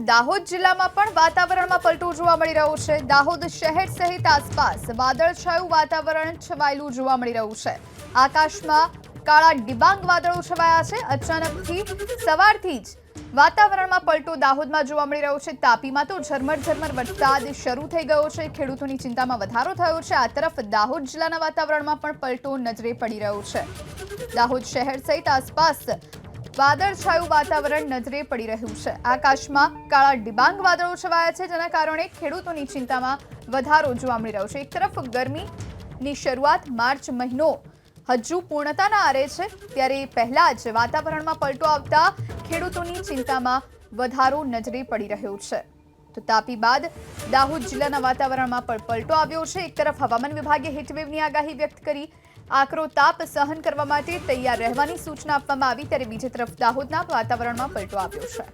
દાહોદ જિલ્લામાં પણ વાતાવરણમાં પલટો જોવા મળી રહ્યો છે। દાહોદ શહેર સહિત આસપાસ વાદળછાયું વાતાવરણ છવાયેલું જોવા મળી રહ્યું છે। આકાશમાં કાળા ડિબાંગ વાદળો છવાયા છે। અચાનકથી સવારથી જ વાતાવરણમાં પલટો દાહોદમાં જોવા મળી રહ્યો છે। તાપીમાં તો ઝરમર વરસાદ શરૂ થઈ ગયો છે। ખેડૂતોની ચિંતામાં વધારો થયો છે। આ તરફ દાહોદ જિલ્લાના વાતાવરણમાં પણ પલટો નજરે પડી રહ્યો છે। દાહોદ શહેર સહિત આસપાસ વાદળછાયું વાતાવરણ નજરે પડી રહ્યું છે। આકાશમાં કાળા ડિબાંગ વાદળો છવાયા છે, જેના કારણે ખેડૂતોની ચિંતામાં વધારો જોવા મળી રહ્યો છે। એક તરફ ગરમીની શરૂઆત માર્ચ મહિનો હજુ પૂર્ણતાના આરે છે, ત્યારે પહેલા જ વાતાવરણમાં પલટો આવતા ખેડૂતોની ચિંતામાં વધારો નજરે પડી રહ્યો છે। તો તાપી બાદ દાહોદ જિલ્લાના વાતાવરણમાં પણ પલટો આવ્યો છે। એક તરફ હવામાન વિભાગે હીટવેવની આગાહી વ્યક્ત કરી આકરો તાપ સહન કરવા માટે તૈયાર રહેવાની સૂચના આપવામાં આવી, ત્યારે બીજી તરફ દાહોદના વાતાવરણમાં પલટો આવ્યો છે।